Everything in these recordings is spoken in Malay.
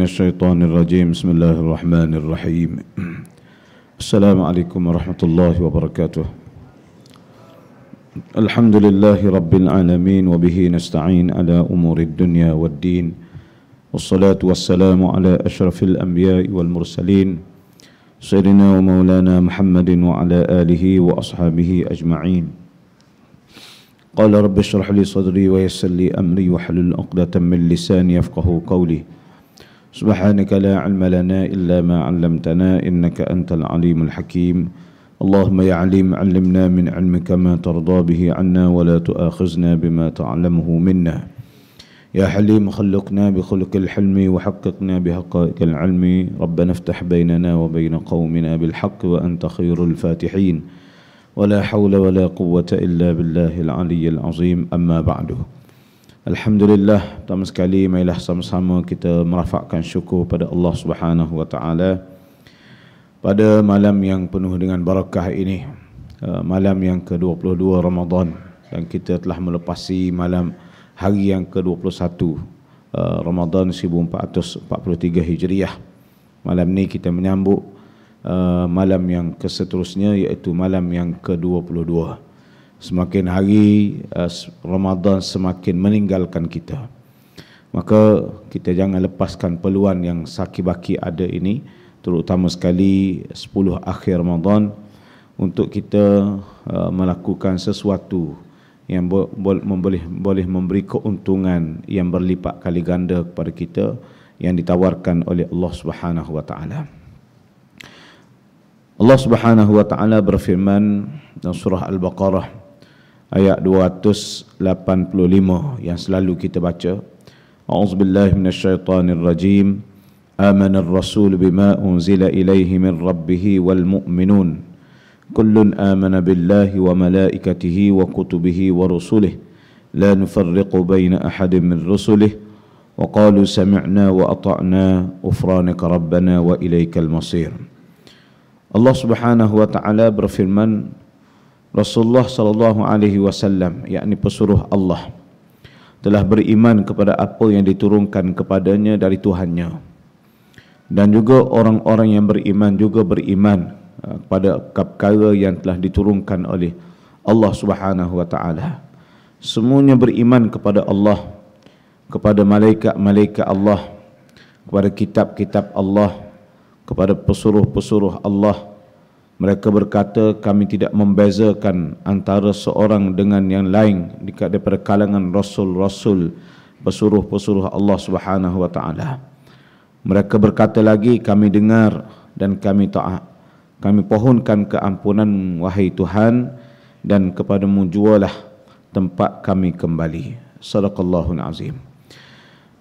الشيطان الرجيم. بسم الله الرحمن الرحيم. السلام عليكم ورحمة الله وبركاته. الحمد لله رب العالمين وبه نستعين على أمور الدنيا والدين، والصلاة والسلام على أشرف الأنبياء والمرسلين سيدنا ومولانا محمد وعلى آله وأصحابه أجمعين. قال رب اشرح لي صدري ويسر لي أمري واحلل عقدة من لساني يفقهوا قولي. سبحانك لا علم لنا إلا ما علمتنا إنك أنت العليم الحكيم. اللهم يا عليم علمنا من علمك ما ترضى به عنا ولا تؤاخذنا بما تعلمه منا. يا حليم خلقنا بخلق الحلم وحققنا بحقائق العلم. ربنا افتح بيننا وبين قومنا بالحق وأنت خير الفاتحين. ولا حول ولا قوة إلا بالله العلي العظيم. أما بعد. Alhamdulillah, pertama sekali marilah sama-sama kita merafakkan syukur pada Allah Subhanahu wa taala pada malam yang penuh dengan barakah ini, malam yang ke-22 Ramadan, dan kita telah melepasi malam hari yang ke-21 Ramadan 1443 Hijriah. Malam ni kita menyambut malam yang keseterusnya, iaitu malam yang ke-22. Semakin hari Ramadan semakin meninggalkan kita, maka kita jangan lepaskan peluang yang saki-baki ada ini, terutama sekali 10 akhir Ramadan, untuk kita melakukan sesuatu yang boleh memberi keuntungan yang berlipat kali ganda kepada kita, yang ditawarkan oleh Allah Subhanahu wa taala. Allah Subhanahu wa taala berfirman dalam surah Al-Baqarah ayat 285 yang selalu kita baca. A'udzubillahi minasyaitonirrajim. Amanar rasul bima unzila ilaihi min rabbih wal mu'minun kullun amana billahi wa malaikatihi wa kutubihi wa rusulihi la nufarriqu baina ahadin min rusulihi wa qalu sami'na wa ata'na ghufranaka rabbana wa ilaikal masir. Allah Subhanahu wa taala berfirman, Rasulullah sallallahu alaihi wasallam, yakni pesuruh Allah, telah beriman kepada apa yang diturunkan kepadanya dari Tuhannya, dan juga orang-orang yang beriman juga beriman kepada perkara yang telah diturunkan oleh Allah Subhanahu wa taala. Semuanya beriman kepada Allah, kepada malaikat-malaikat Allah, kepada kitab-kitab Allah, kepada pesuruh-pesuruh Allah. Mereka berkata, kami tidak membezakan antara seorang dengan yang lain daripada kalangan rasul-rasul, pesuruh-pesuruh Allah Subhanahu wa taala. Mereka berkata lagi, kami dengar dan kami taat. Kami pohonkan keampunan wahai Tuhan, dan kepadamu jualah tempat kami kembali. Sadaqallahul azim.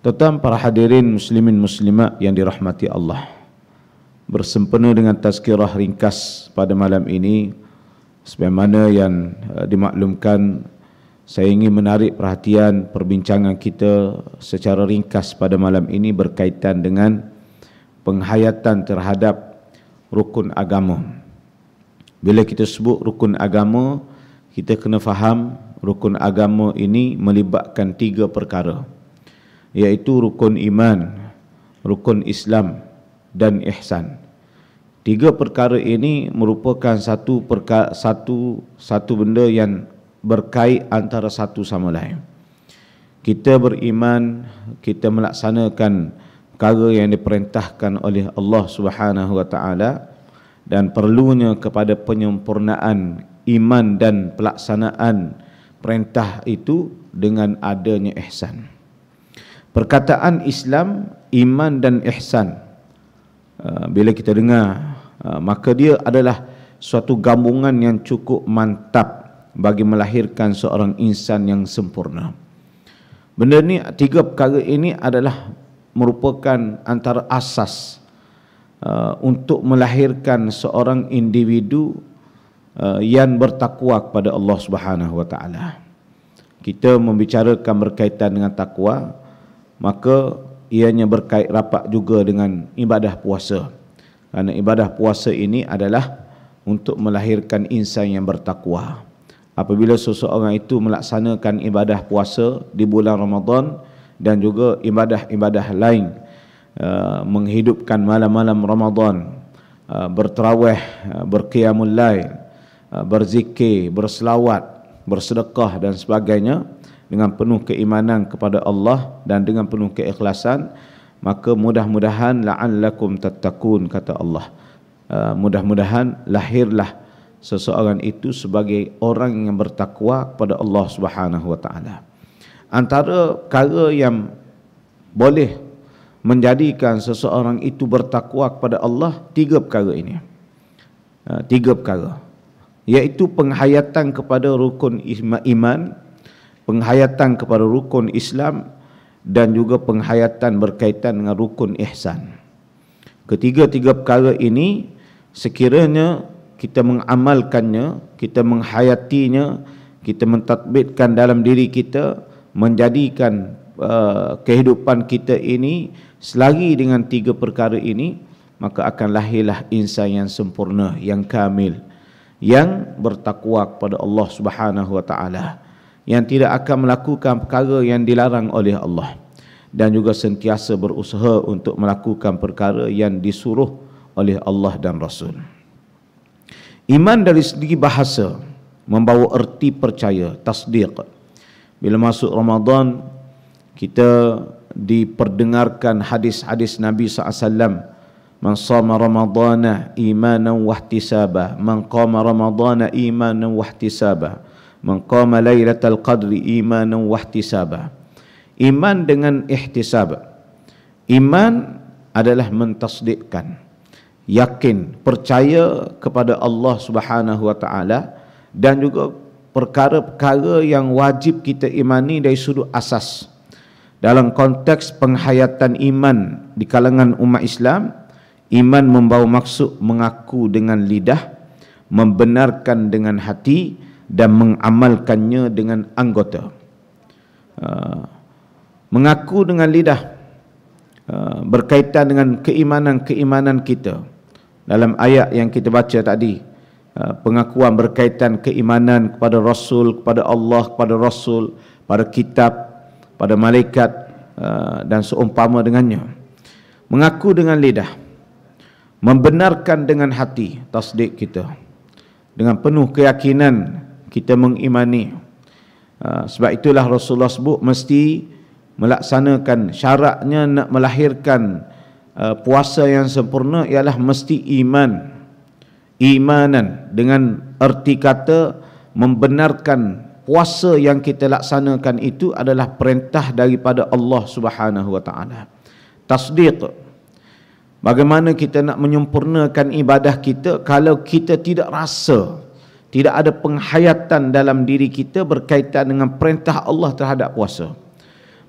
Tuan-tuan para hadirin muslimin muslimat yang dirahmati Allah, bersempena dengan tazkirah ringkas pada malam ini, sebagaimana yang dimaklumkan, saya ingin menarik perhatian perbincangan kita secara ringkas pada malam ini berkaitan dengan penghayatan terhadap rukun agama. Bila kita sebut rukun agama, kita kena faham rukun agama ini melibatkan 3 perkara, iaitu rukun iman, rukun Islam dan ihsan. 3 perkara ini merupakan satu benda yang berkait antara satu sama lain. Kita beriman, kita melaksanakan perkara yang diperintahkan oleh Allah Subhanahu wa taala, dan perlunya kepada penyempurnaan iman dan pelaksanaan perintah itu dengan adanya ihsan. Perkataan Islam, iman dan ihsan, bila kita dengar, maka dia adalah suatu gabungan yang cukup mantap bagi melahirkan seorang insan yang sempurna. Benda ni, 3 perkara ini adalah merupakan antara asas untuk melahirkan seorang individu yang bertakwa kepada Allah Subhanahu wa taala. Kita membicarakan berkaitan dengan takwa, maka ianya berkait rapat juga dengan ibadah puasa. Kerana ibadah puasa ini adalah untuk melahirkan insan yang bertakwa. Apabila seseorang itu melaksanakan ibadah puasa di bulan Ramadan dan juga ibadah-ibadah lain menghidupkan malam-malam Ramadan, bertarawih, berqiyamul lail, berzikir, berselawat, bersedekah dan sebagainya dengan penuh keimanan kepada Allah dan dengan penuh keikhlasan, maka mudah-mudahan la'allakum tattaqun, kata Allah. Mudah-mudahan lahirlah seseorang itu sebagai orang yang bertakwa kepada Allah Subhanahu wa taala. Antara perkara yang boleh menjadikan seseorang itu bertakwa kepada Allah, tiga perkara ini. Tiga perkara, iaitu penghayatan kepada rukun iman, penghayatan kepada rukun Islam, dan juga penghayatan berkaitan dengan rukun ihsan. Ketiga-tiga perkara ini sekiranya kita mengamalkannya, kita menghayatinya, kita mentadbirkan dalam diri kita, menjadikan kehidupan kita ini selari dengan tiga perkara ini, maka akan lahirlah insan yang sempurna, yang kamil, yang bertakwa kepada Allah Subhanahu wa taala, yang tidak akan melakukan perkara yang dilarang oleh Allah, dan juga sentiasa berusaha untuk melakukan perkara yang disuruh oleh Allah dan Rasul. Iman dari segi bahasa membawa erti percaya, tasdiq. Bila masuk Ramadan, kita diperdengarkan hadis-hadis Nabi SAW. Man shama Ramadana imanan wahtisaba, man qama Ramadana imanan wahtisaba, man qama lailatal qadri imanan wahtisaba. Iman dengan ihtisab. Iman adalah mentasdikkan, yakin, percaya kepada Allah Subhanahu wa taala, dan juga perkara-perkara yang wajib kita imani dari sudut asas. Dalam konteks penghayatan iman di kalangan umat Islam, iman membawa maksud mengaku dengan lidah, membenarkan dengan hati, dan mengamalkannya dengan anggota. Mengaku dengan lidah berkaitan dengan keimanan-keimanan kita. Dalam ayat yang kita baca tadi, pengakuan berkaitan keimanan kepada Rasul, kepada Allah, kepada Rasul, pada kitab, pada malaikat, dan seumpama dengannya. Mengaku dengan lidah, membenarkan dengan hati, tasdik kita, dengan penuh keyakinan kita mengimani. Sebab itulah Rasulullah sebut mesti melaksanakan, syaratnya nak melahirkan puasa yang sempurna ialah mesti iman. Imanan dengan erti kata membenarkan puasa yang kita laksanakan itu adalah perintah daripada Allah Subhanahu wa taala. Tasdiq. Bagaimana kita nak menyempurnakan ibadah kita kalau kita tidak rasa, tidak ada penghayatan dalam diri kita berkaitan dengan perintah Allah terhadap puasa.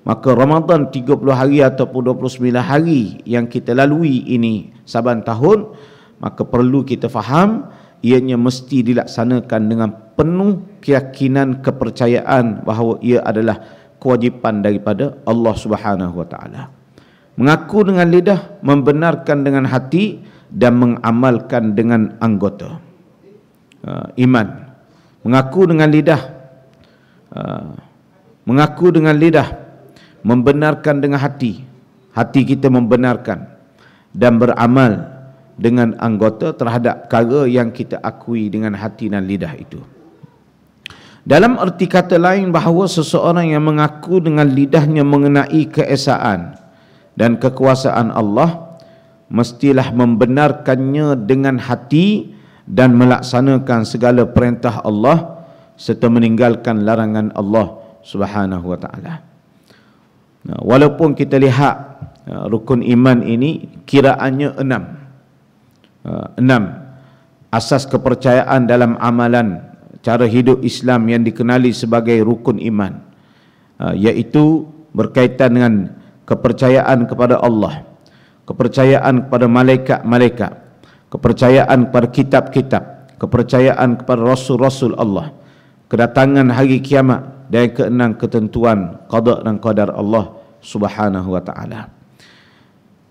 Maka Ramadan 30 hari ataupun 29 hari yang kita lalui ini saban tahun, maka perlu kita faham ianya mesti dilaksanakan dengan penuh keyakinan, kepercayaan bahawa ia adalah kewajipan daripada Allah Subhanahu wa taala. Mengaku dengan lidah, membenarkan dengan hati, dan mengamalkan dengan anggota. Iman. Mengaku dengan lidah, mengaku dengan lidah, membenarkan dengan hati, hati kita membenarkan, dan beramal dengan anggota terhadap perkara yang kita akui dengan hati dan lidah itu. Dalam erti kata lain, bahawa seseorang yang mengaku dengan lidahnya mengenai keesaan dan kekuasaan Allah, mestilah membenarkannya dengan hati dan melaksanakan segala perintah Allah serta meninggalkan larangan Allah Subhanahu wa taala. Walaupun kita lihat rukun iman ini kiraannya 6 asas kepercayaan dalam amalan cara hidup Islam yang dikenali sebagai rukun iman, iaitu berkaitan dengan kepercayaan kepada Allah, kepercayaan kepada malaikat-malaikat, kepercayaan kepada kitab-kitab, kepercayaan kepada rasul-rasul Allah, kedatangan hari kiamat, dan keenam ketentuan qada dan qadar Allah Subhanahu wa taala.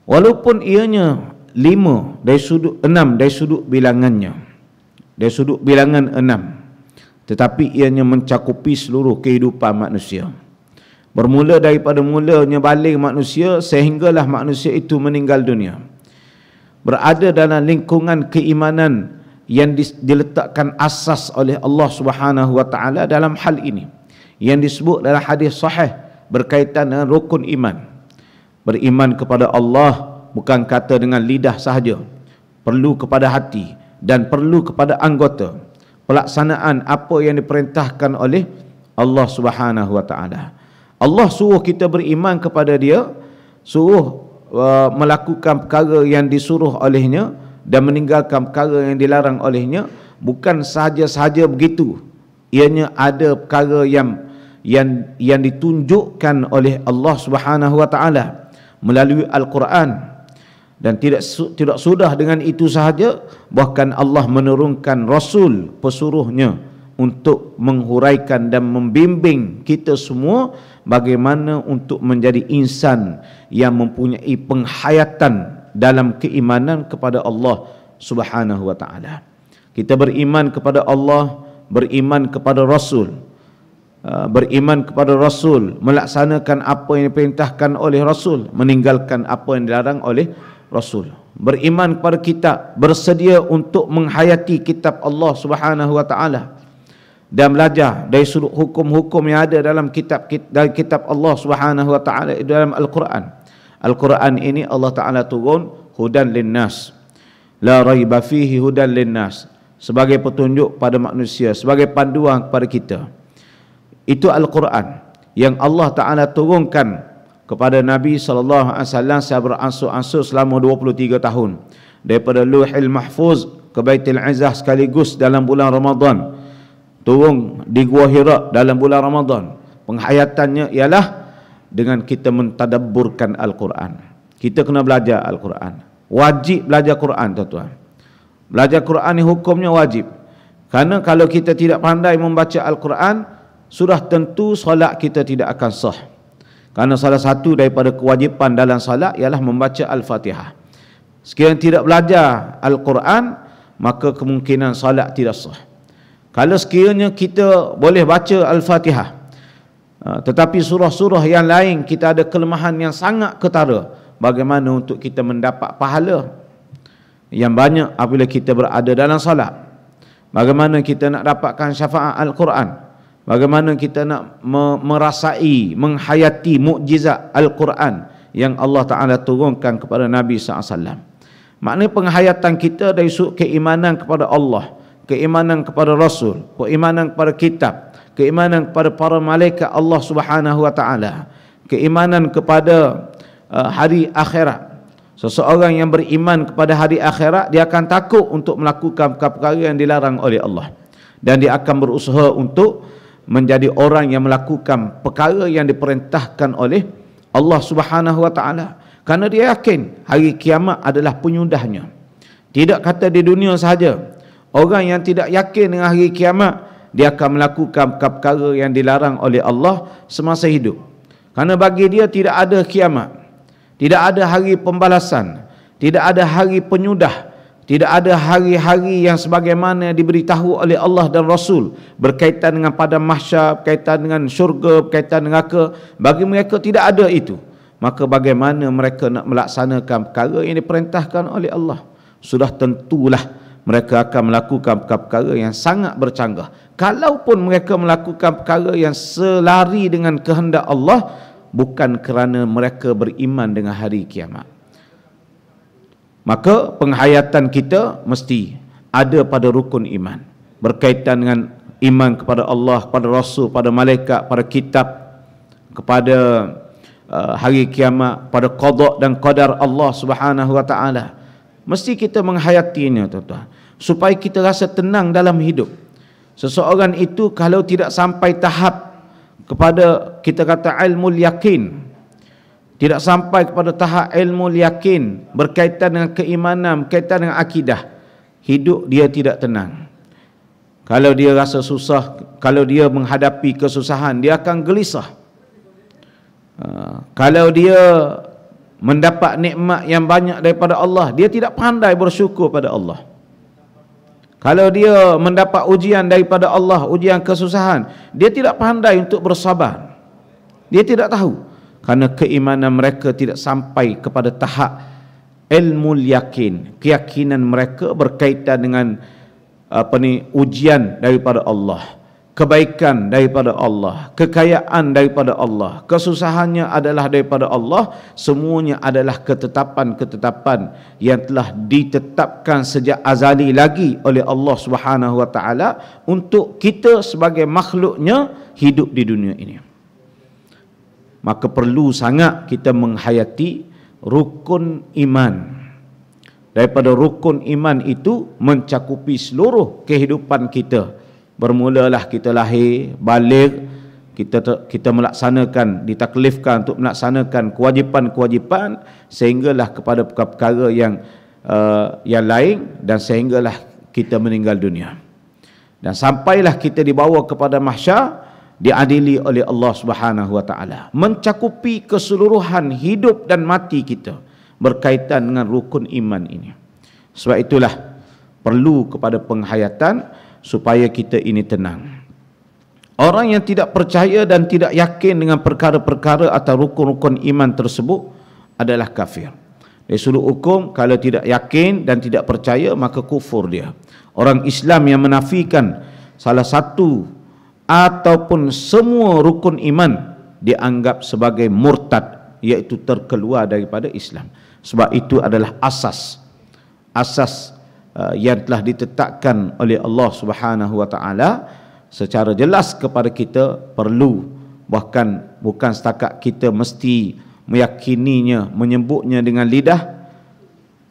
Walaupun ianya 6 dari sudut bilangannya, dari sudut bilangan 6, tetapi ianya mencakupi seluruh kehidupan manusia. Bermula daripada mulanya baling manusia sehinggalah manusia itu meninggal dunia. Berada dalam lingkungan keimanan yang diletakkan asas oleh Allah Subhanahu wa taala dalam hal ini, yang disebut dalam hadis sahih berkaitan dengan rukun iman. Beriman kepada Allah bukan kata dengan lidah sahaja, perlu kepada hati dan perlu kepada anggota. Pelaksanaan apa yang diperintahkan oleh Allah Subhanahu wa taala. Allah suruh kita beriman kepada Dia, suruh melakukan perkara yang disuruh olehnya dan meninggalkan perkara yang dilarang olehnya. Bukan sahaja-sahaja begitu, ianya ada perkara yang ditunjukkan oleh Allah Subhanahu wa taala melalui Al-Quran. Dan tidak sudah dengan itu sahaja, bahkan Allah menurunkan Rasul pesuruhnya untuk menghuraikan dan membimbing kita semua bagaimana untuk menjadi insan yang mempunyai penghayatan dalam keimanan kepada Allah Subhanahu wa taala. Kita beriman kepada Allah, beriman kepada Rasul, beriman kepada Rasul, melaksanakan apa yang diperintahkan oleh Rasul, meninggalkan apa yang dilarang oleh Rasul. Beriman kepada kitab, bersedia untuk menghayati kitab Allah Subhanahu wa taala dan belajar dari sudut hukum-hukum yang ada dalam kitab Allah Subhanahu wa taala dalam Al-Quran. Al-Quran ini Allah Taala turun hudan linnas, la raiba fihi hudan linnas, sebagai petunjuk pada manusia, sebagai panduan kepada kita. Itu Al-Quran yang Allah Taala turunkan kepada Nabi SAW secara beransur-ansur selama 23 tahun, daripada Lauhil Mahfuz ke Baitul Izzah sekaligus dalam bulan Ramadan, turun di Gua Hira dalam bulan Ramadan. Penghayatannya ialah dengan kita mentadabburkan Al-Quran. Kita kena belajar Al-Quran. Wajib belajar Quran, tuan-tuan. Belajar Quran ni hukumnya wajib. Kerana kalau kita tidak pandai membaca Al-Quran, sudah tentu solat kita tidak akan sah. Kerana salah satu daripada kewajipan dalam solat ialah membaca Al-Fatihah. Sekiranya tidak belajar Al-Quran, maka kemungkinan solat tidak sah. Kalau sekiranya kita boleh baca Al-Fatihah, tetapi surah-surah yang lain kita ada kelemahan yang sangat ketara, bagaimana untuk kita mendapat pahala yang banyak apabila kita berada dalam salat? Bagaimana kita nak dapatkan syafaat Al-Quran? Bagaimana kita nak merasai, menghayati mukjizat Al-Quran yang Allah Ta'ala turunkan kepada Nabi SAW? Maknanya penghayatan kita dari sudut keimanan kepada Allah, keimanan kepada Rasul, keimanan kepada kitab, keimanan kepada para malaikat Allah Subhanahu wa taala, keimanan kepada hari akhirat. Seseorang yang beriman kepada hari akhirat, dia akan takut untuk melakukan perkara yang dilarang oleh Allah, dan dia akan berusaha untuk menjadi orang yang melakukan perkara yang diperintahkan oleh Allah Subhanahu wa taala, kerana dia yakin hari kiamat adalah penyudahnya. Tidak kata di dunia sahaja, orang yang tidak yakin dengan hari kiamat, dia akan melakukan perkara yang dilarang oleh Allah semasa hidup. Kerana bagi dia tidak ada kiamat, tidak ada hari pembalasan, tidak ada hari penyudah, tidak ada hari-hari yang sebagaimana diberitahu oleh Allah dan Rasul berkaitan dengan padang mahsyar, berkaitan dengan syurga, berkaitan dengan neraka. Bagi mereka tidak ada itu. Maka bagaimana mereka nak melaksanakan perkara yang diperintahkan oleh Allah? Sudah tentulah mereka akan melakukan perkara yang sangat bercanggah. Kalaupun mereka melakukan perkara yang selari dengan kehendak Allah, bukan kerana mereka beriman dengan hari kiamat. Maka penghayatan kita mesti ada pada rukun iman, berkaitan dengan iman kepada Allah, kepada Rasul, pada malaikat, pada kitab, kepada hari kiamat, pada qada dan qadar Allah Subhanahu wa taala. Mesti kita menghayatinya, tuan-tuan, supaya kita rasa tenang dalam hidup. Seseorang itu kalau tidak sampai tahap kepada, kita kata, ilmu yakin, tidak sampai kepada tahap ilmu yakin berkaitan dengan keimanan, berkaitan dengan akidah, hidup dia tidak tenang. Kalau dia rasa susah, kalau dia menghadapi kesusahan, dia akan gelisah. Kalau dia mendapat nikmat yang banyak daripada Allah, dia tidak pandai bersyukur pada Allah. Kalau dia mendapat ujian daripada Allah, ujian kesusahan, dia tidak pandai untuk bersabar. Dia tidak tahu, kerana keimanan mereka tidak sampai kepada tahap ilmu yakin. Keyakinan mereka berkaitan dengan ujian daripada Allah, kebaikan daripada Allah, kekayaan daripada Allah, kesusahannya adalah daripada Allah. Semuanya adalah ketetapan-ketetapan yang telah ditetapkan sejak azali lagi oleh Allah Subhanahu wa taala untuk kita sebagai makhluknya hidup di dunia ini. Maka perlu sangat kita menghayati rukun iman. Daripada rukun iman itu mencakupi seluruh kehidupan kita. Bermulalah kita lahir, balik, kita melaksanakan, ditaklifkan untuk melaksanakan kewajipan-kewajipan, sehinggalah kepada perkara-perkara yang lain, dan sehinggalah kita meninggal dunia. Dan sampailah kita dibawa kepada mahsyar, diadili oleh Allah Subhanahu wa taala, mencakupi keseluruhan hidup dan mati kita berkaitan dengan rukun iman ini. Sebab itulah perlu kepada penghayatan supaya kita ini tenang. Orang yang tidak percaya dan tidak yakin dengan perkara-perkara atau rukun-rukun iman tersebut adalah kafir. Dari sudut hukum, kalau tidak yakin dan tidak percaya, maka kufur dia. Orang Islam yang menafikan salah satu ataupun semua rukun iman dianggap sebagai murtad, iaitu terkeluar daripada Islam. Sebab itu adalah asas yang telah ditetapkan oleh Allah Subhanahu wa taala secara jelas kepada kita. Perlu, bahkan bukan setakat kita mesti meyakininya, menyebutnya dengan lidah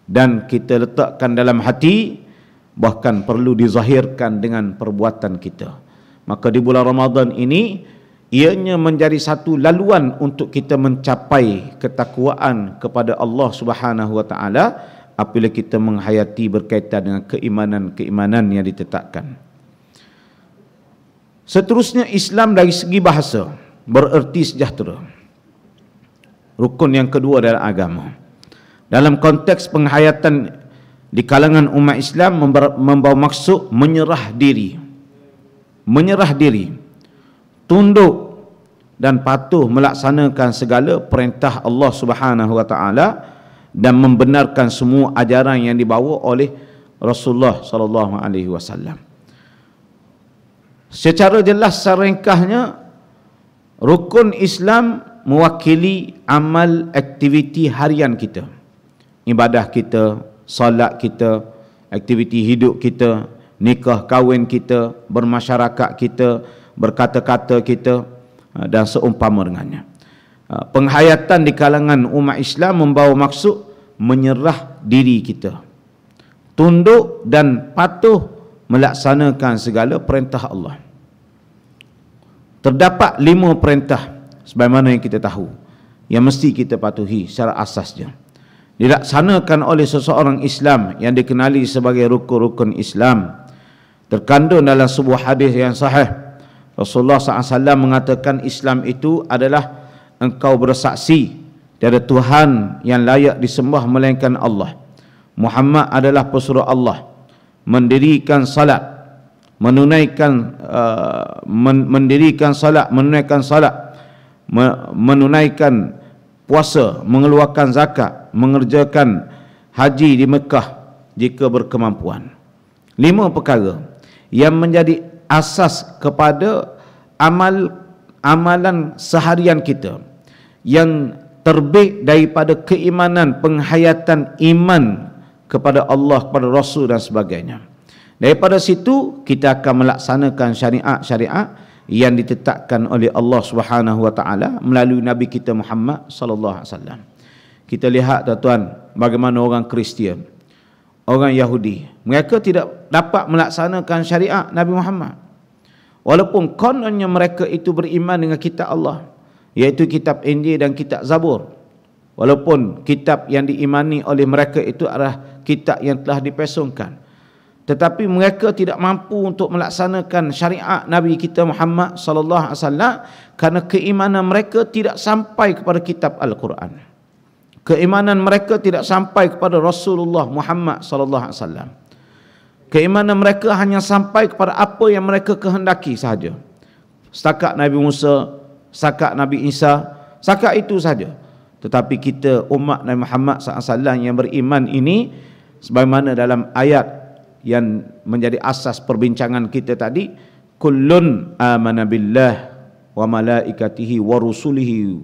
dan kita letakkan dalam hati, bahkan perlu dizahirkan dengan perbuatan kita. Maka di bulan Ramadan ini ianya menjadi satu laluan untuk kita mencapai ketakwaan kepada Allah Subhanahu wa taala apabila kita menghayati berkaitan dengan keimanan-keimanan yang ditetapkan. Seterusnya, Islam dari segi bahasa bererti sejahtera. Rukun yang kedua adalah agama. Dalam konteks penghayatan di kalangan umat Islam membawa maksud menyerah diri, tunduk dan patuh melaksanakan segala perintah Allah Subhanahu wa taala dan membenarkan semua ajaran yang dibawa oleh Rasulullah sallallahu alaihi wasallam. Secara jelas, secara ringkasnya, rukun Islam mewakili amal aktiviti harian kita, ibadah kita, solat kita, aktiviti hidup kita, nikah kahwin kita, bermasyarakat kita, berkata-kata kita dan seumpama dengannya. Penghayatan di kalangan umat Islam membawa maksud menyerah diri kita, tunduk dan patuh melaksanakan segala perintah Allah. Terdapat 5 perintah sebagaimana yang kita tahu yang mesti kita patuhi secara asasnya. Dilaksanakan oleh seseorang Islam yang dikenali sebagai rukun-rukun Islam. Terkandung dalam sebuah hadis yang sahih, Rasulullah SAW mengatakan Islam itu adalah engkau bersaksi tiada Tuhan yang layak disembah melainkan Allah, Muhammad adalah pesuruh Allah, mendirikan salat, menunaikan puasa, mengeluarkan zakat, mengerjakan haji di Mekah jika berkemampuan. 5 perkara yang menjadi asas kepada amalan seharian kita, yang terbit daripada keimanan, penghayatan iman kepada Allah, kepada Rasul dan sebagainya. Daripada situ kita akan melaksanakan syariat-syariat yang ditetapkan oleh Allah Subhanahu wa taala melalui Nabi kita Muhammad sallallahu alaihi wasallam. Kita lihat tuan, bagaimana orang Kristian, orang Yahudi, mereka tidak dapat melaksanakan syariat Nabi Muhammad. Walaupun kononnya mereka itu beriman dengan kitab Allah, iaitu kitab Injil dan kitab Zabur. Walaupun kitab yang diimani oleh mereka itu adalah kitab yang telah dipesongkan, tetapi mereka tidak mampu untuk melaksanakan syariat Nabi kita Muhammad sallallahu alaihi wasallam kerana keimanan mereka tidak sampai kepada kitab Al-Quran. Keimanan mereka tidak sampai kepada Rasulullah Muhammad sallallahu alaihi wasallam. Keimanan mereka hanya sampai kepada apa yang mereka kehendaki sahaja. Setakat Nabi Musa setakat Nabi Isa, setakat itu saja. Tetapi kita umat Nabi Muhammad SAW yang beriman ini, sebagaimana dalam ayat yang menjadi asas perbincangan kita tadi, kullun amana billah wa malaikatihi wa rusulihi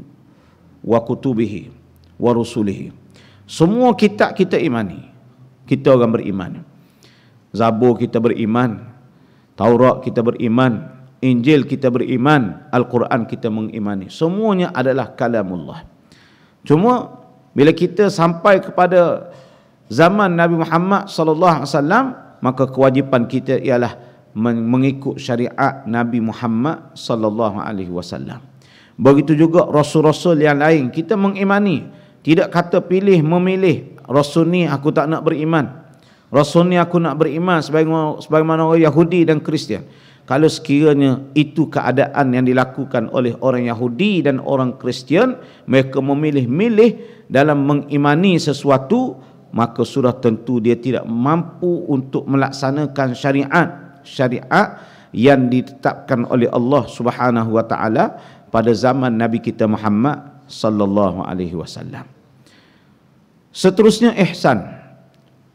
wa kutubihi wa rusulihi. Semua kitab kita imani. Kita orang beriman. Zabur kita beriman, Taurat kita beriman, Injil kita beriman, Al-Quran kita mengimani. Semuanya adalah kalamullah. Cuma bila kita sampai kepada zaman Nabi Muhammad sallallahu alaihi wasallam, maka kewajipan kita ialah mengikut syariat Nabi Muhammad sallallahu alaihi wasallam. Begitu juga rasul-rasul yang lain kita mengimani. Tidak kata pilih memilih, rasul ni aku tak nak beriman, rasul ni aku nak beriman sebagaimana orang Yahudi dan Kristian. Kalau sekiranya itu keadaan yang dilakukan oleh orang Yahudi dan orang Kristian, mereka memilih-milih dalam mengimani sesuatu, maka sudah tentu dia tidak mampu untuk melaksanakan syariat yang ditetapkan oleh Allah Subhanahu wa taala pada zaman Nabi kita Muhammad sallallahu alaihi wasallam. Seterusnya ihsan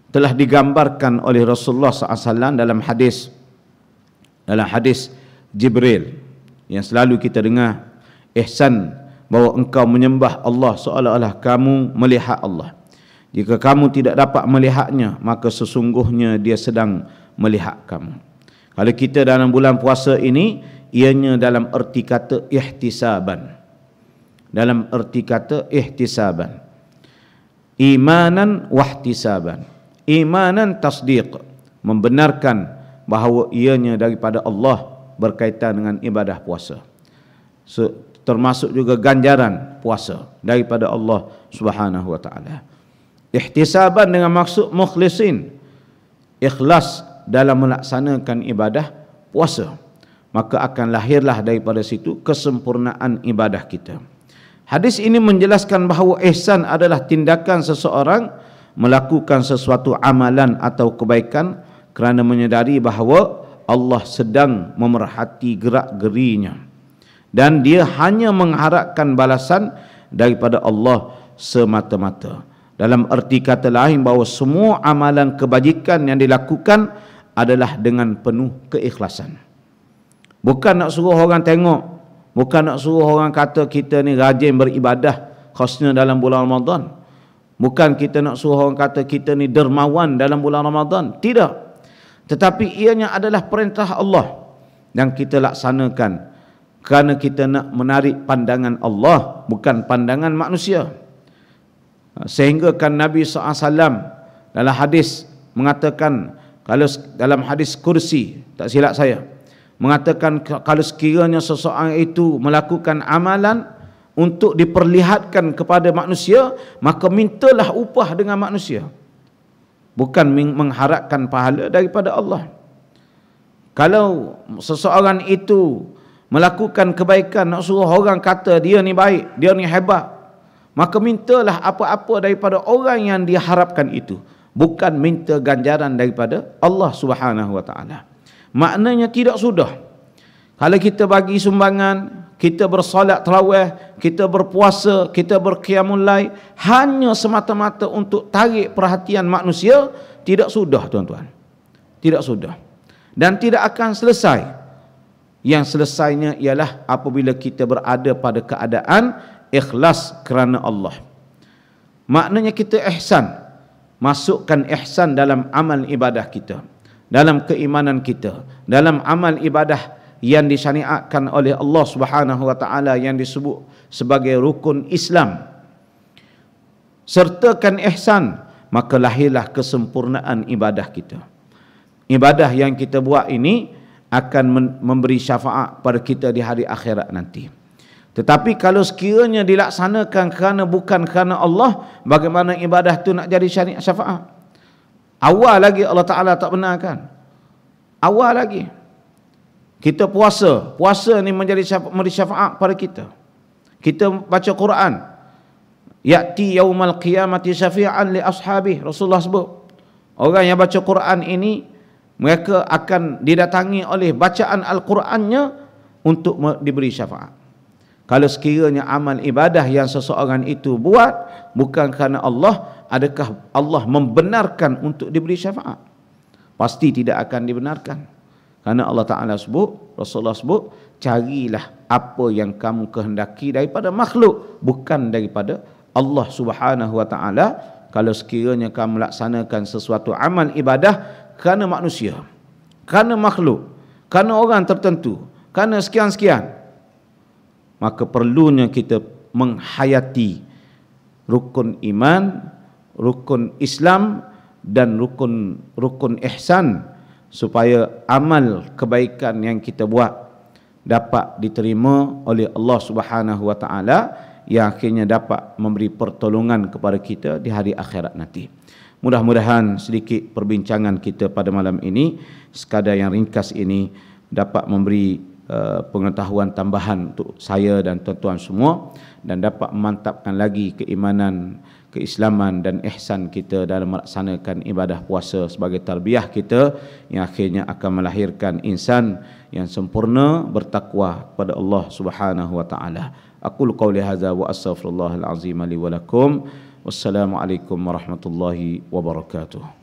telah digambarkan oleh Rasulullah SAW dalam hadis Jibril yang selalu kita dengar. Ihsan, bahawa engkau menyembah Allah seolah-olah kamu melihat Allah. Jika kamu tidak dapat melihatnya, maka sesungguhnya dia sedang melihat kamu. Kalau kita dalam bulan puasa ini, ianya dalam erti kata ihtisaban. Dalam erti kata ihtisaban. Imanan wahtisaban. Imanan tasdiq, membenarkan bahawa ianya daripada Allah berkaitan dengan ibadah puasa. Termasuk juga ganjaran puasa daripada Allah Subhanahu wa taala. Ihtisaban dengan maksud mukhlisin, ikhlas dalam melaksanakan ibadah puasa, maka akan lahirlah daripada situ kesempurnaan ibadah kita. Hadis ini menjelaskan bahawa ihsan adalah tindakan seseorang melakukan sesuatu amalan atau kebaikan kerana menyedari bahawa Allah sedang memerhati gerak-gerinya dan dia hanya mengharapkan balasan daripada Allah semata-mata. Dalam erti kata lain, bahawa semua amalan kebajikan yang dilakukan adalah dengan penuh keikhlasan. Bukan nak suruh orang tengok, bukan nak suruh orang kata kita ni rajin beribadah, khususnya dalam bulan Ramadan. Bukan kita nak suruh orang kata kita ni dermawan dalam bulan Ramadan. Tidak. Tetapi ianya adalah perintah Allah yang kita laksanakan kerana kita nak menarik pandangan Allah, bukan pandangan manusia. Sehingga kan Nabi SAW dalam hadis mengatakan, kalau dalam hadis kursi, tak silap saya, mengatakan kalau sekiranya seseorang itu melakukan amalan untuk diperlihatkan kepada manusia, maka mintalah upah dengan manusia, bukan mengharapkan pahala daripada Allah. Kalau seseorang itu melakukan kebaikan, nak suruh orang kata dia ni baik, dia ni hebat, maka mintalah apa-apa daripada orang yang diharapkan itu, bukan minta ganjaran daripada Allah Subhanahu wa taala. Maknanya tidak sudah kalau kita bagi sumbangan, kita bersolat tarawih, kita berpuasa, kita berqiyamul lail hanya semata-mata untuk tarik perhatian manusia, tidak sudah tuan-tuan. Tidak sudah. Dan tidak akan selesai. Yang selesainya ialah apabila kita berada pada keadaan ikhlas kerana Allah. Maknanya kita ihsan. Masukkan ihsan dalam amal ibadah kita, dalam keimanan kita, dalam amal ibadah yang disyariatkan oleh Allah Subhanahu wa taala yang disebut sebagai rukun Islam. Sertakan ihsan, maka lahirlah kesempurnaan ibadah kita. Ibadah yang kita buat ini akan memberi syafaat pada kita di hari akhirat nanti. Tetapi kalau sekiranya dilaksanakan kerana bukan kerana Allah, bagaimana ibadah itu nak jadi syafaat? Awal lagi Allah Ta'ala tak benarkan. Awal lagi. Kita puasa. Puasa ni memberi syafaat pada kita. Kita baca Quran. Ya'ti yaumal qiyamati syafi'an li ashabih. Rasulullah sebut. Orang yang baca Quran ini, mereka akan didatangi oleh bacaan Al-Qurannya untuk diberi syafaat. Kalau sekiranya amal ibadah yang seseorang itu buat bukan kerana Allah, adakah Allah membenarkan untuk diberi syafaat? Pasti tidak akan dibenarkan. Kerana Allah Ta'ala sebut, Rasulullah sebut, carilah apa yang kamu kehendaki daripada makhluk, bukan daripada Allah Subhanahu Wa Ta'ala. Kalau sekiranya kamu melaksanakan sesuatu amal ibadah kerana manusia, kerana makhluk, kerana orang tertentu, kerana sekian-sekian, maka perlunya kita menghayati rukun iman, rukun Islam dan rukun ihsan, supaya amal kebaikan yang kita buat dapat diterima oleh Allah Subhanahu Wa Ta'ala, yang akhirnya dapat memberi pertolongan kepada kita di hari akhirat nanti. Mudah-mudahan sedikit perbincangan kita pada malam ini, sekadar yang ringkas ini, dapat memberi pengetahuan tambahan untuk saya dan tuan-tuan semua, dan dapat memantapkan lagi keimanan, keislaman dan ihsan kita dalam melaksanakan ibadah puasa sebagai tarbiyah kita, yang akhirnya akan melahirkan insan yang sempurna bertakwa kepada Allah Subhanahu Wa Ta'ala. Aqulu qawli hadza wa astaghfirullahal azim li wa lakum. Wassalamualaikum warahmatullahi wabarakatuh.